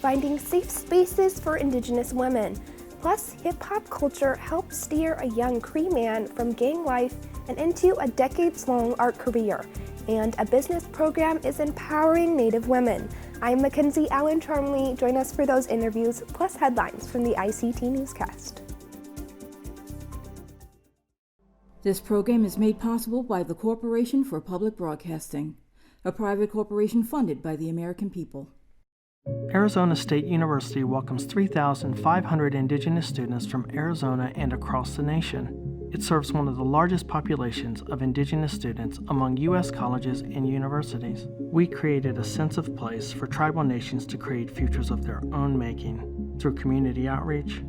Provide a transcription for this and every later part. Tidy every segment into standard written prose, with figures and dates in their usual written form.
finding safe spaces for Indigenous women. Plus, hip-hop culture helped steer a young Cree man from gang life and into a decades-long art career. And a business program is empowering Native women. I'm Mackenzie Allen Charmley. Join us for those interviews, plus headlines from the ICT Newscast. This program is made possible by the Corporation for Public Broadcasting, a private corporation funded by the American people. Arizona State University welcomes 3,500 Indigenous students from Arizona and across the nation. It serves one of the largest populations of Indigenous students among U.S. colleges and universities. We created a sense of place for tribal nations to create futures of their own making through community outreach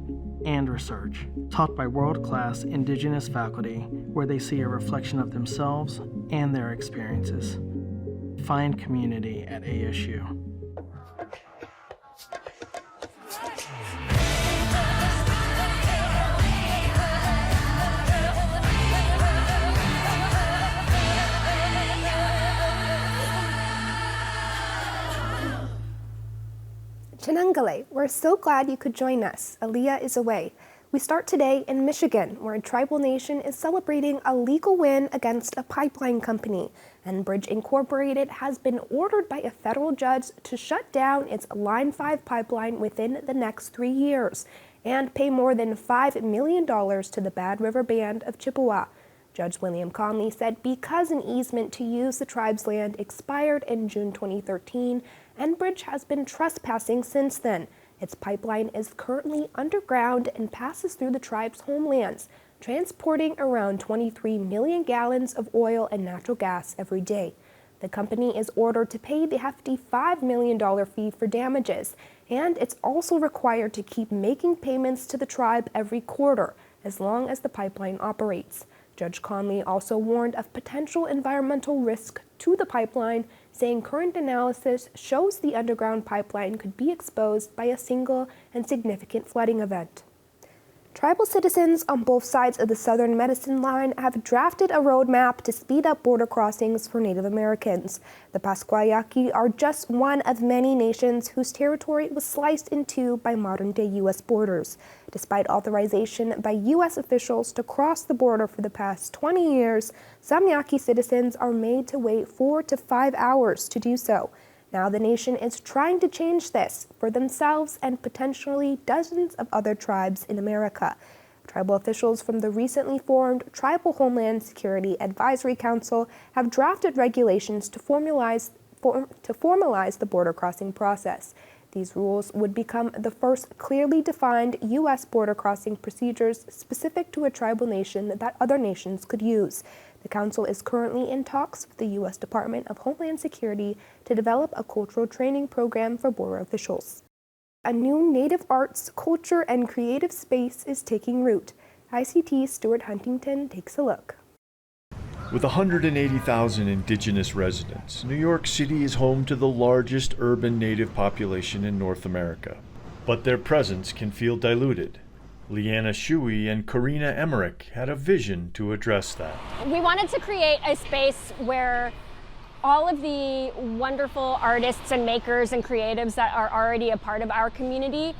and research, taught by world-class Indigenous faculty where they see a reflection of themselves and their experiences. Find community at ASU. Chenangale, we're so glad you could join us. Aaliyah is away. We start today in Michigan, where a tribal nation is celebrating a legal win against a pipeline company. Enbridge Incorporated has been ordered by a federal judge to shut down its Line 5 pipeline within the next 3 years and pay more than $5 million to the Bad River Band of Chippewa. Judge William Conley said because an easement to use the tribe's land expired in June 2013, Enbridge has been trespassing since then. Its pipeline is currently underground and passes through the tribe's homelands, transporting around 23 million gallons of oil and natural gas every day. The company is ordered to pay the hefty $5 million fee for damages, and it's also required to keep making payments to the tribe every quarter, as long as the pipeline operates. Judge Conley also warned of potential environmental risk to the pipeline, saying current analysis shows the underground pipeline could be exposed by a single and significant flooding event. Tribal citizens on both sides of the Southern Medicine Line have drafted a roadmap to speed up border crossings for Native Americans. The Pasquayaqui are just one of many nations whose territory was sliced in two by modern-day U.S. borders. Despite authorization by U.S. officials to cross the border for the past 20 years, some Yaqui citizens are made to wait 4 to 5 hours to do so. Now the nation is trying to change this for themselves and potentially dozens of other tribes in America. Tribal officials from the recently formed Tribal Homeland Security Advisory Council have drafted regulations to formalize the border crossing process. These rules would become the first clearly defined U.S. border crossing procedures specific to a tribal nation that other nations could use. The council is currently in talks with the U.S. Department of Homeland Security to develop a cultural training program for border officials. A new Native arts, culture, and creative space is taking root. ICT's Stewart Huntington takes a look. With 180,000 Indigenous residents, New York City is home to the largest urban Native population in North America. But their presence can feel diluted. Leanna Shuey and Karina Emmerich had a vision to address that. We wanted to create a space where all of the wonderful artists and makers and creatives that are already a part of our community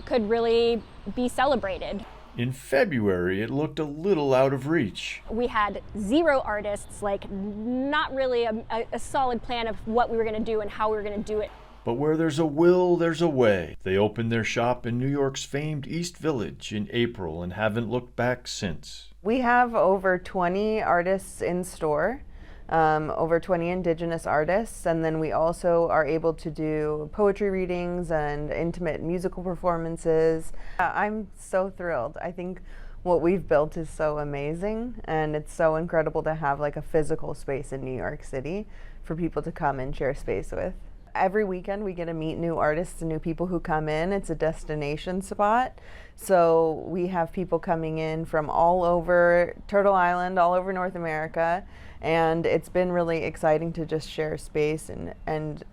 could really be celebrated. In February, it looked a little out of reach. We had 0 artists, like not really a solid plan of what we were going to do and how we were going to do it. But where there's a will, there's a way. They opened their shop in New York's famed East Village in April and haven't looked back since. We have over 20 artists in store, over 20 Indigenous artists, and then we also are able to do poetry readings and intimate musical performances. I'm so thrilled. I think what we've built is so amazing, and it's so incredible to have like a physical space in New York City for people to come and share space with. Every weekend we get to meet new artists and new people who come in. It's a destination spot. So we have people coming in from all over Turtle Island, all over North America. And it's been really exciting to just share space and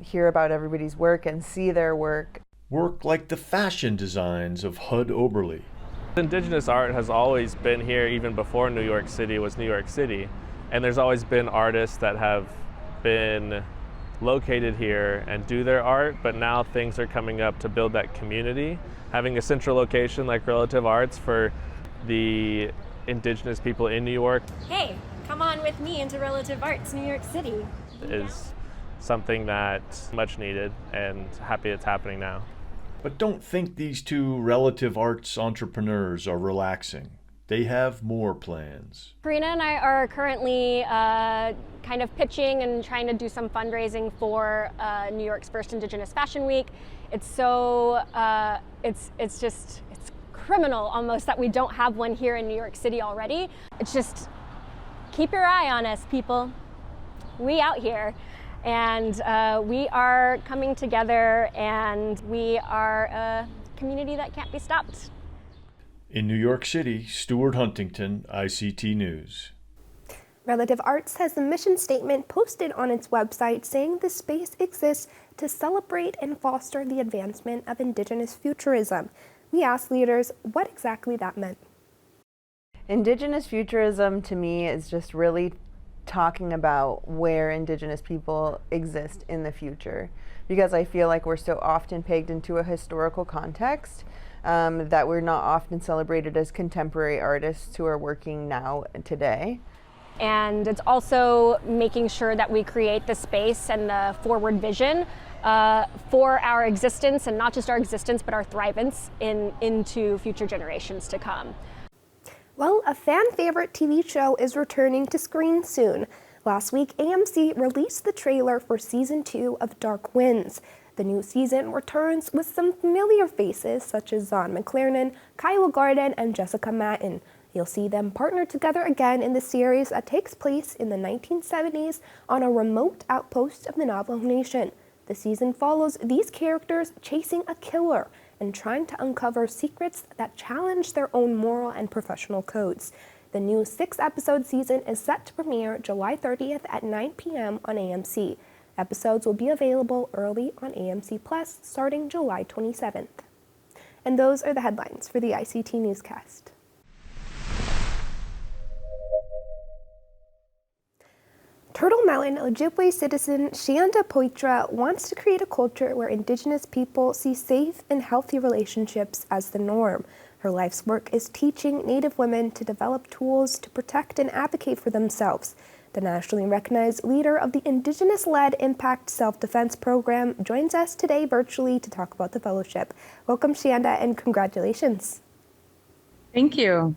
hear about everybody's work and see their work. Work like the fashion designs of Hud Oberly. Indigenous art has always been here even before New York City was New York City. And there's always been artists that have been located here and do their art, but now things are coming up to build that community. Having a central location like Relative Arts for the Indigenous people in New York Hey, come on with me into Relative Arts, New York City. is something that's much needed, and happy it's happening now. But don't think these two relative arts entrepreneurs are relaxing. They have more plans. Karina and I are currently kind of pitching and trying to do some fundraising for New York's first Indigenous Fashion Week. It's so, it's criminal almost that we don't have one here in New York City already. It's just, keep your eye on us, people. We out here. And we are coming together, and we are a community that can't be stopped. In New York City, Stewart, Huntington, ICT News. Relative Arts has a mission statement posted on its website saying the space exists to celebrate and foster the advancement of Indigenous futurism. We asked leaders what exactly that meant. Indigenous futurism to me is just really talking about where Indigenous people exist in the future, because I feel like we're so often pegged into a historical context that we're not often celebrated as contemporary artists who are working now today. And it's also making sure that we create the space and the forward vision for our existence, and not just our existence, but our thrivance into future generations to come. Well, a fan favorite TV show is returning to screens soon. Last week, AMC released the trailer for season 2 of Dark Winds. The new season returns with some familiar faces such as Zahn McClarnon, Kyle Garden, and Jessica Matten. You'll see them partner together again in the series that takes place in the 1970s on a remote outpost of the Navajo Nation. The season follows these characters chasing a killer and trying to uncover secrets that challenge their own moral and professional codes. The new 6-episode season is set to premiere July 30th at 9 p.m. on AMC. Episodes will be available early on AMC Plus starting July 27th. And those are the headlines for the ICT Newscast. Turtle Mountain Ojibwe citizen Shanda Poitra wants to create a culture where Indigenous people see safe and healthy relationships as the norm. Her life's work is teaching Native women to develop tools to protect and advocate for themselves. The nationally recognized leader of the Indigenous-led Impact Self-Defense Program joins us today virtually to talk about the fellowship. Welcome, Shanda, and congratulations. Thank you.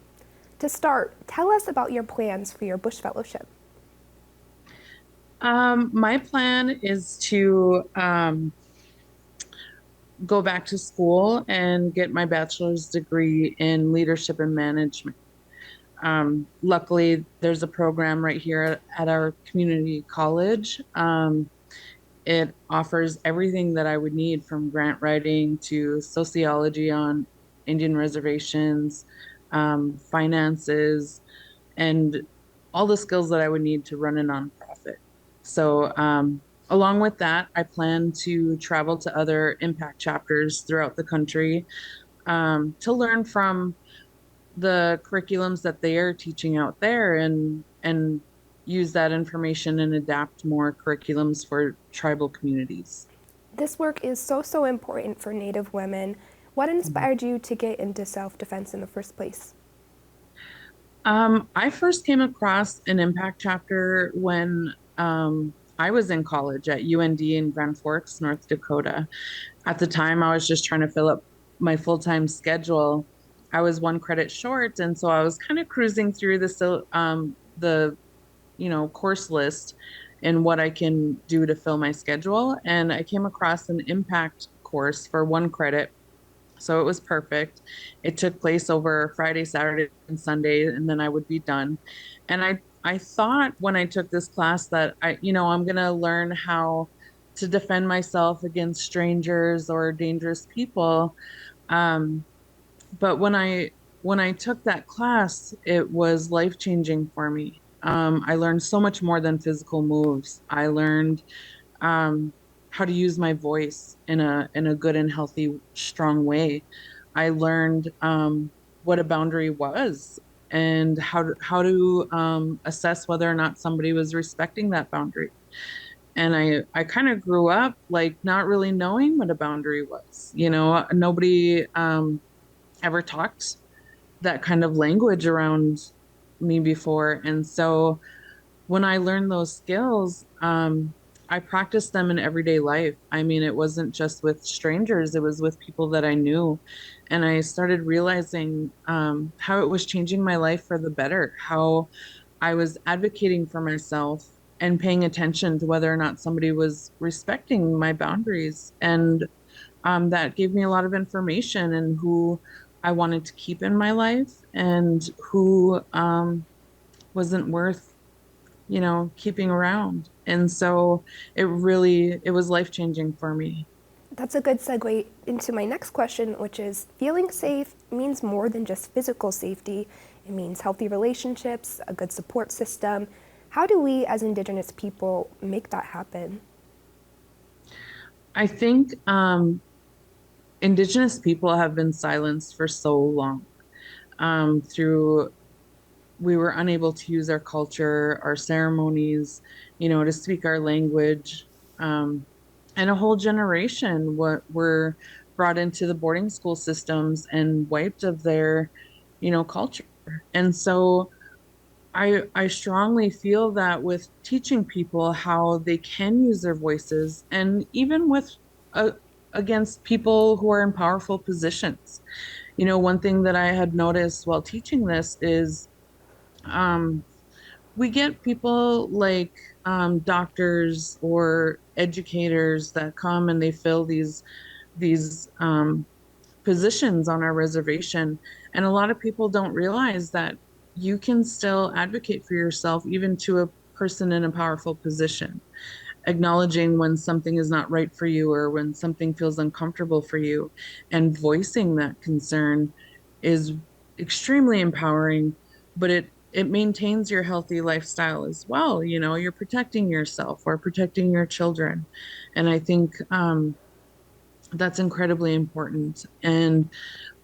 To start, tell us about your plans for your Bush Fellowship. My plan is to go back to school and get my bachelor's degree in leadership and management. Luckily, there's a program right here at our community college. It offers everything that I would need, from grant writing to sociology on Indian reservations, finances, and all the skills that I would need to run a nonprofit. So along with that, I plan to travel to other impact chapters throughout the country to learn from the curriculums that they are teaching out there, and use that information and adapt more curriculums for tribal communities. This work is so important for Native women. What inspired you to get into self-defense in the first place? I first came across an impact chapter when I was in college at UND in Grand Forks, North Dakota. At the time, I was just trying to fill up my full-time schedule. I was 1 credit short, and so I was kind of cruising through the course list and what I can do to fill my schedule. And I came across an impact course for 1 credit. So it was perfect. It took place over Friday, Saturday, and Sunday, and then I would be done. And I thought when I took this class that I'm going to learn how to defend myself against strangers or dangerous people. But when I took that class, it was life-changing for me. I learned so much more than physical moves. I learned how to use my voice in a good and healthy, strong way. I learned what a boundary was and how to assess whether or not somebody was respecting that boundary. And I kind of grew up like not really knowing what a boundary was. Nobody ever talked that kind of language around me before. And so when I learned those skills, I practiced them in everyday life. I mean, it wasn't just with strangers, it was with people that I knew. And I started realizing how it was changing my life for the better, how I was advocating for myself and paying attention to whether or not somebody was respecting my boundaries. And that gave me a lot of information and who I wanted to keep in my life and who wasn't worth, keeping around. And so it was life-changing for me. That's a good segue into my next question, which is feeling safe means more than just physical safety. It means healthy relationships, a good support system. How do we as Indigenous people make that happen? I think Indigenous people have been silenced for so long. We were unable to use our culture, our ceremonies, to speak our language. And a whole generation were brought into the boarding school systems and wiped of their, culture. And so I strongly feel that with teaching people how they can use their voices, and even with against people who are in powerful positions. One thing that I had noticed while teaching this is we get people like doctors or educators that come and they fill these positions on our reservation. And a lot of people don't realize that you can still advocate for yourself, even to a person in a powerful position. Acknowledging when something is not right for you or when something feels uncomfortable for you and voicing that concern is extremely empowering, but it maintains your healthy lifestyle as well. You're protecting yourself or protecting your children. And I think that's incredibly important. And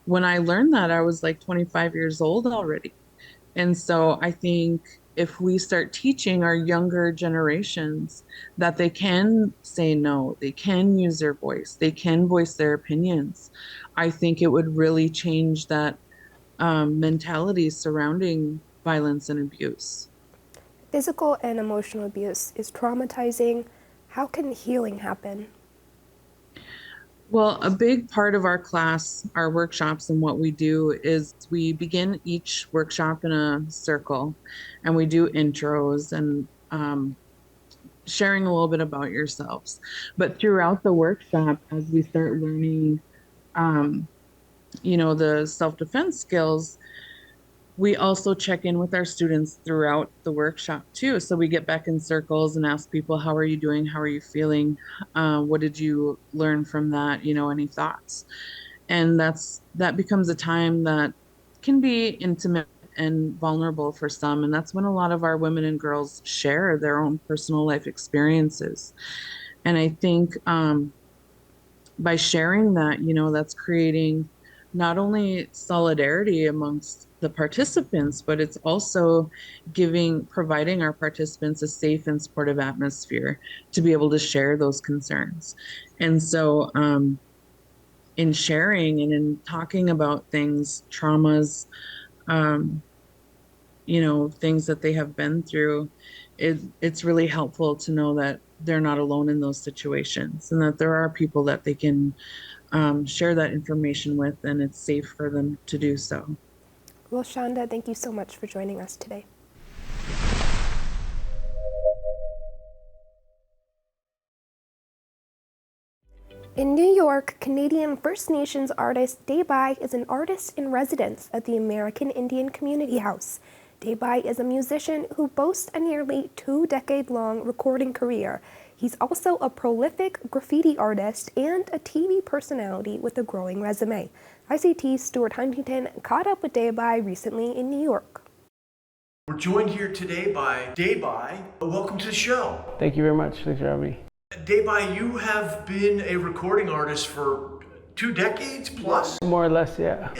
when I learned that, I was like 25 years old already. And so I think if we start teaching our younger generations that they can say no, they can use their voice, they can voice their opinions, I think it would really change that mentality surrounding violence and abuse. Physical and emotional abuse is traumatizing. How can healing happen? Well, a big part of our class, our workshops, and what we do is we begin each workshop in a circle and we do intros and sharing a little bit about yourselves. But throughout the workshop, as we start learning, the self-defense skills, we also check in with our students throughout the workshop too. So we get back in circles and ask people, how are you doing? How are you feeling? What did you learn from that? Any thoughts? And that becomes a time that can be intimate and vulnerable for some. And that's when a lot of our women and girls share their own personal life experiences. And I think by sharing that, that's creating not only solidarity amongst the participants, but it's also providing our participants a safe and supportive atmosphere to be able to share those concerns. And so in sharing and in talking about things, traumas, things that they have been through, it's really helpful to know that they're not alone in those situations and that there are people that they can share that information with, and it's safe for them to do so. Well, Shanda, thank you so much for joining us today. In New York, Canadian First Nations artist Daybi is an artist in residence at the American Indian Community House. Daybi is a musician who boasts a nearly 2-decade-long recording career. He's also a prolific graffiti artist and a TV personality with a growing resume. ICT's Stewart Huntington caught up with Daybi recently in New York. We're joined here today by Daybi. Welcome to the show. Thank you very much. Thanks for having me. Daybi, you have been a recording artist for 2 decades plus? More or less, yeah.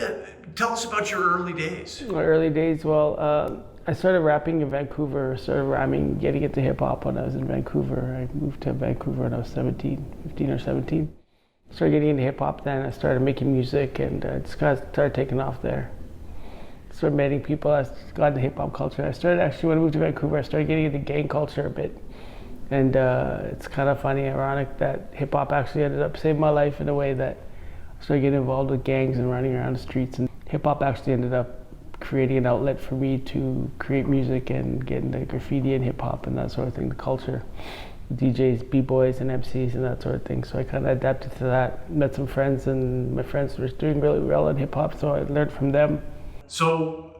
Tell us about your early days. My early days, well, I started rapping in Vancouver, started rhyming, getting into hip hop when I was in Vancouver. I moved to Vancouver when I was 15 or 17. Started getting into hip hop then. I started making music and just kind of started taking off there. Started meeting people. I got into hip hop culture. I started actually, when I moved to Vancouver, I started getting into gang culture a bit. And it's kind of funny, ironic that hip hop actually ended up saving my life in a way that I started getting involved with gangs and running around the streets. And hip hop actually ended up creating an outlet for me to create music and get into graffiti and hip hop and that sort of thing, the culture. DJs, b-boys and MCs and that sort of thing. So I kind of adapted to that. Met some friends and my friends were doing really well in hip hop, so I learned from them. So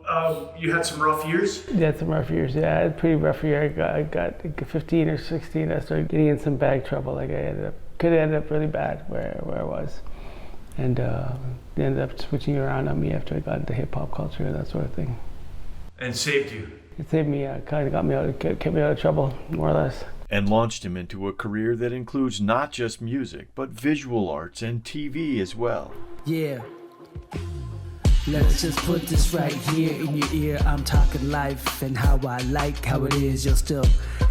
you had some rough years? Yeah, some rough years. Yeah, I had a pretty rough year. I got 15 or 16. I started getting in some bag trouble. Like could have ended up really bad where I was. And they ended up switching around on me after I got into hip hop culture and that sort of thing. And saved you? It saved me, kind of got me kept me out of trouble, more or less. And launched him into a career that includes not just music, but visual arts and TV as well. Yeah. Let's just put this right here in your ear. I'm talking life and how I like how it is. You're still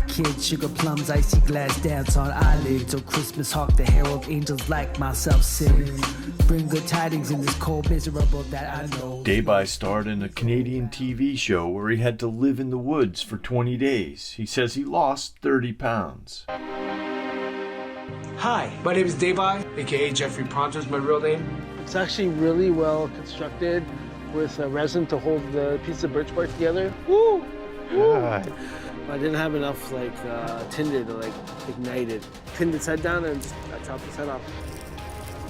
kids, sugar plums, icy glass dance on eyelids. Or Christmas hawk, the herald angels like myself sing. Bring good tidings in this cold, miserable that I know. Daybi starred in a Canadian TV show where he had to live in the woods for 20 days. He says he lost 30 pounds. Hi, my name is Daybi, aka Jeffrey Pronto is my real name. It's actually really well constructed with a resin to hold the piece of birch bark together. Woo! God. I didn't have enough tinder to ignite it. Pinned its head down and I chopped its head off.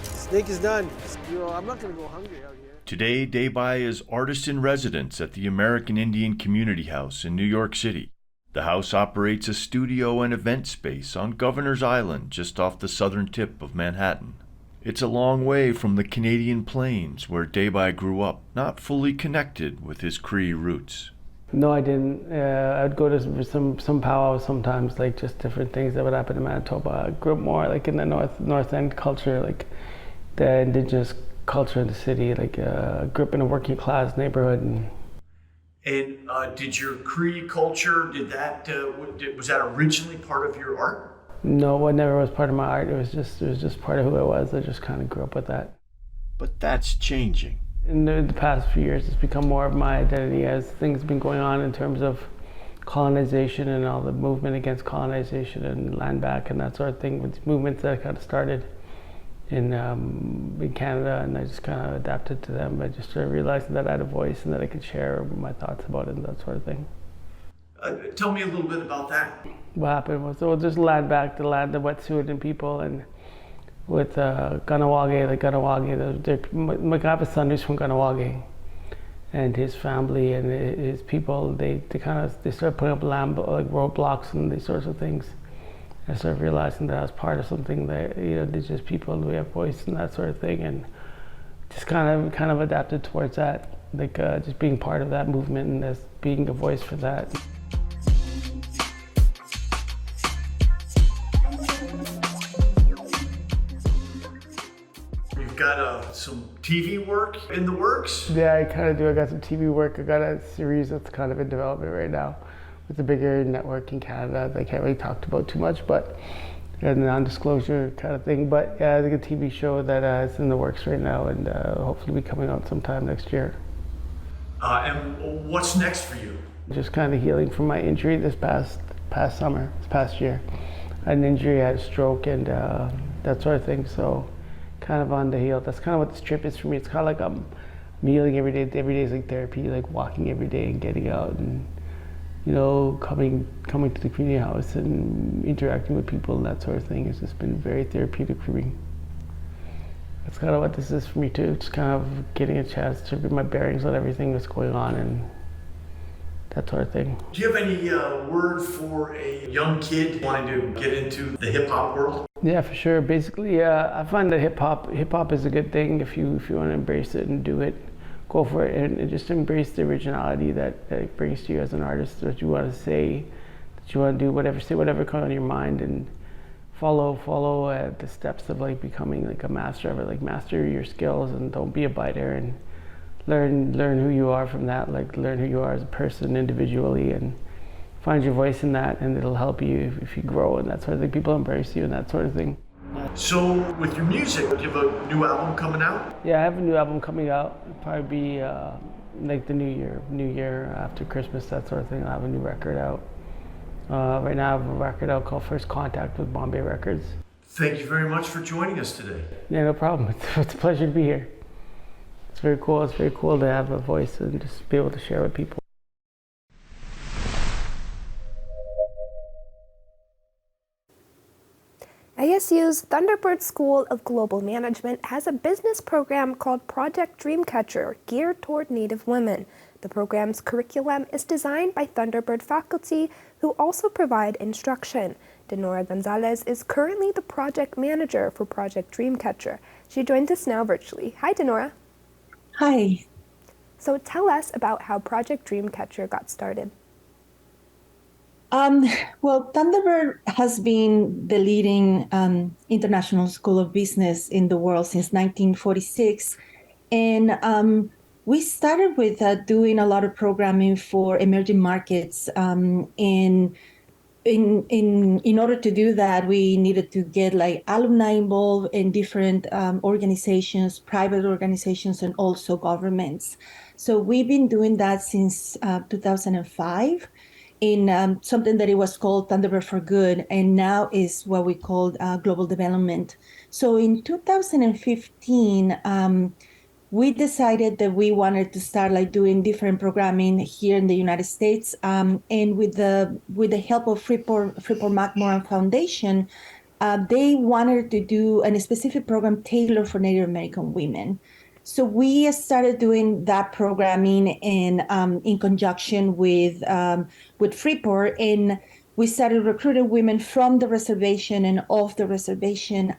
Snake is done. I'm not gonna go hungry out here. Today, Daybi is artist in residence at the American Indian Community House in New York City. The house operates a studio and event space on Governor's Island, just off the southern tip of Manhattan. It's a long way from the Canadian Plains where Daybi grew up, not fully connected with his Cree roots. No, I didn't. I'd go to some powwows sometimes, just different things that would happen in Manitoba. I grew up more in the North End culture, the Indigenous culture in the city. I grew up in a working class neighborhood. And did your Cree culture, was that originally part of your art? No, it never was part of my art. It was just part of who I was. I just kind of grew up with that. But that's changing. In the past few years, it's become more of my identity as things have been going on in terms of colonization and all the movement against colonization and land back and that sort of thing. With movements that kind of started in Canada, and I just kind of adapted to them. I just started realizing that I had a voice and that I could share my thoughts about it and that sort of thing. Tell me a little bit about that. What happened was, just land back, the wetsuit and people, and with Ganawage, I have a son who's from Ganawage, and his family and his people, they started putting up roadblocks and these sorts of things. I started realizing that I was part of something that, Indigenous people, we have voice and that sort of thing, and just kind of adapted towards that, just being part of that movement and as being a voice for that. Got some TV work in the works? Yeah, I kind of do. I got some TV work. I got a series that's kind of in development right now with a bigger network in Canada that I can't really talk about too much, but a non-disclosure kind of thing. But yeah, I think a TV show that is in the works right now and hopefully be coming out sometime next year. And what's next for you? Just kind of healing from my injury this past year. I had an injury, I had a stroke and that sort of thing. So kind of on the heal. That's kind of what this trip is for me. It's kind of like I'm healing every day. Every day is like therapy, walking every day and getting out and, coming to the community house and interacting with people and that sort of thing has just been very therapeutic for me. That's kind of what this is for me too. Just kind of getting a chance to get my bearings on everything that's going on and that sort of thing. Do you have any word for a young kid wanting to get into the hip hop world? Yeah, for sure. Basically, I find that hip hop is a good thing if you want to embrace it and do it. Go for it and just embrace the originality that it brings to you as an artist. What you want to say, that you want to do, say whatever comes on your mind, and follow the steps of becoming a master of it. Master your skills and don't be a biter and learn who you are from that, like learn who you are as a person individually, and find your voice in that, and it'll help you if you grow and that sort of thing. People embrace you and that sort of thing. So with your music, do you have a new album coming out? Yeah, I have a new album coming out. It'll probably be like the new year after Christmas, that sort of thing. I'll have a new record out. Right now I have a record out called First Contact with Bombay Records. Thank you very much for joining us today. Yeah, no problem. It's a pleasure to be here. It's very cool. It's very cool to have a voice and just be able to share with people. ASU's Thunderbird School of Global Management has a business program called Project Dreamcatcher geared toward Native women. The program's curriculum is designed by Thunderbird faculty who also provide instruction. Denora Gonzalez is currently the project manager for Project Dreamcatcher. She joins us now virtually. Hi, Denora. Hi. So tell us about how Project Dreamcatcher got started. Well, Thunderbird has been the leading international school of business in the world since 1946. And we started with doing a lot of programming for emerging markets. In order to do that, we needed to get like alumni involved in different organizations, private organizations, and also governments. So we've been doing that since 2005. In something that it was called Thunderbird for Good, and now is what we call global development. So in 2015, we decided that we wanted to start like doing different programming here in the United States, and with the help of Freeport McMoran Foundation, they wanted to do a specific program tailored for Native American women. So we started doing that programming in conjunction with Freeport, and we started recruiting women from the reservation and off the reservation.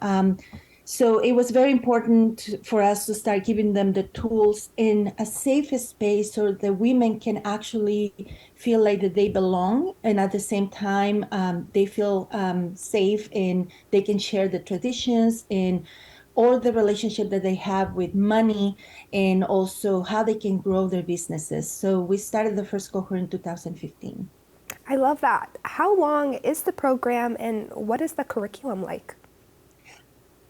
So it was very important for us to start giving them the tools in a safe space so that women can actually feel like that they belong, and at the same time they feel safe and they can share the traditions and or the relationship that they have with money, and also how they can grow their businesses. So we started the first cohort in 2015. I love that. How long is the program and what is the curriculum like?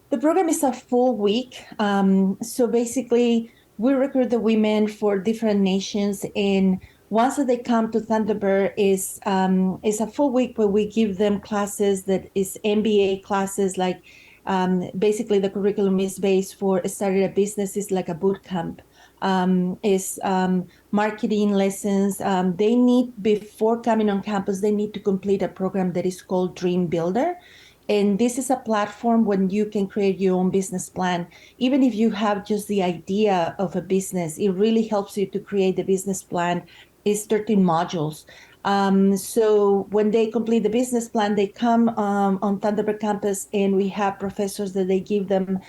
The program is a full week. So basically, we recruit the women for different nations, and once that they come to Thunderbird, is a full week where we give them classes that is MBA classes, like basically the curriculum is based for starting a business is like a boot camp. Is marketing lessons. They need, before coming on campus, they need to complete a program that is called Dream Builder. And this is a platform when you can create your own business plan. Even if you have just the idea of a business, it really helps you to create the business plan. It's 13 modules. So when they complete the business plan, they come on Thunderbird campus, and we have professors that they give them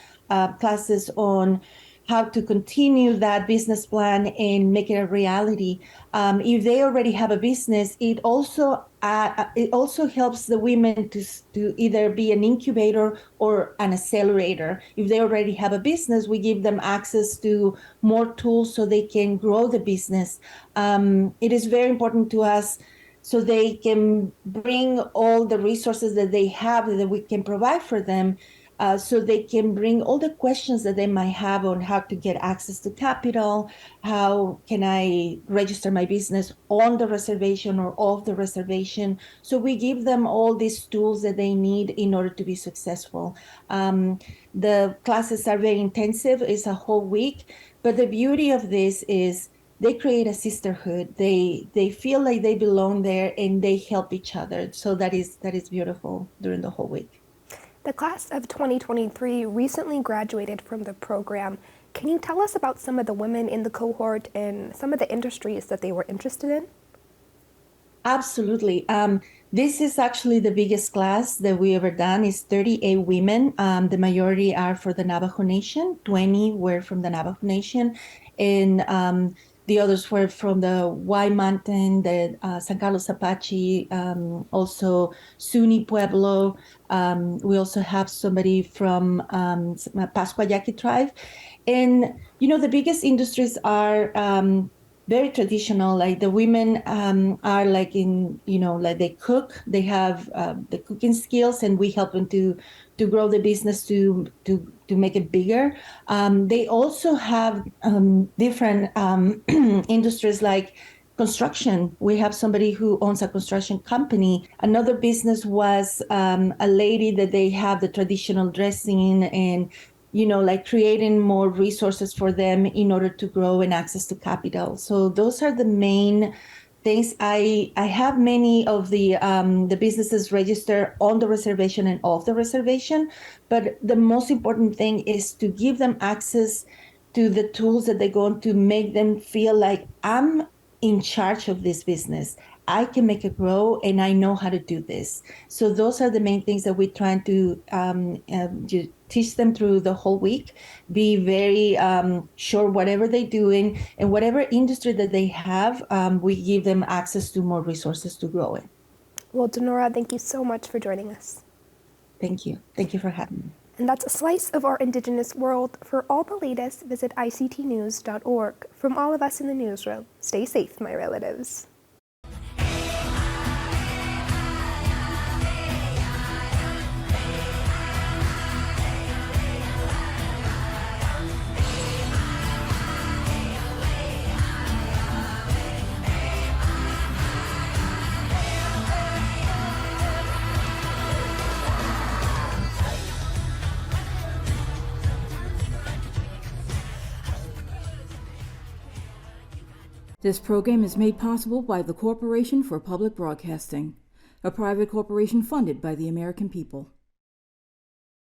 classes on how to continue that business plan and make it a reality. If they already have a business, it also helps the women to either be an incubator or an accelerator. If they already have a business, we give them access to more tools so they can grow the business. It is very important to us so they can bring all the resources that they have that we can provide for them. So they can bring all the questions that they might have on how to get access to capital, how can I register my business on the reservation or off the reservation. So we give them all these tools that they need in order to be successful. The classes are very intensive. It's a whole week. But the beauty of this is they create a sisterhood. They feel like they belong there, and they help each other. So that is beautiful during the whole week. The class of 2023 recently graduated from the program. Can you tell us about some of the women in the cohort and some of the industries that they were interested in? Absolutely. This is actually the biggest class that we ever done. It's 38 women. The majority are for the Navajo Nation. 20 were from the Navajo Nation. And the others were from the White Mountain, the San Carlos Apache, also Zuni Pueblo. We also have somebody from Pascua Yaqui tribe. And, the biggest industries are very traditional. Like the women are like like they cook, they have the cooking skills, and we help them to grow the business to make it bigger. They also have different industries like construction. We have somebody who owns a construction company. Another business was a lady that they have the traditional dressing and like creating more resources for them in order to grow and access to capital. So those are the main things. I have many of the businesses registered on the reservation and off the reservation, but the most important thing is to give them access to the tools that they're going to make them feel like I'm in charge of this business. I can make it grow, and I know how to do this. So those are the main things that we're trying to teach them through the whole week. Be very sure whatever they're doing and whatever industry that they have, we give them access to more resources to grow it. Well, Denora, thank you so much for joining us. Thank you. Thank you for having me. And that's a slice of our Indigenous world. For all the latest, visit ictnews.org. From all of us in the newsroom, stay safe, my relatives. This program is made possible by the Corporation for Public Broadcasting, a private corporation funded by the American people.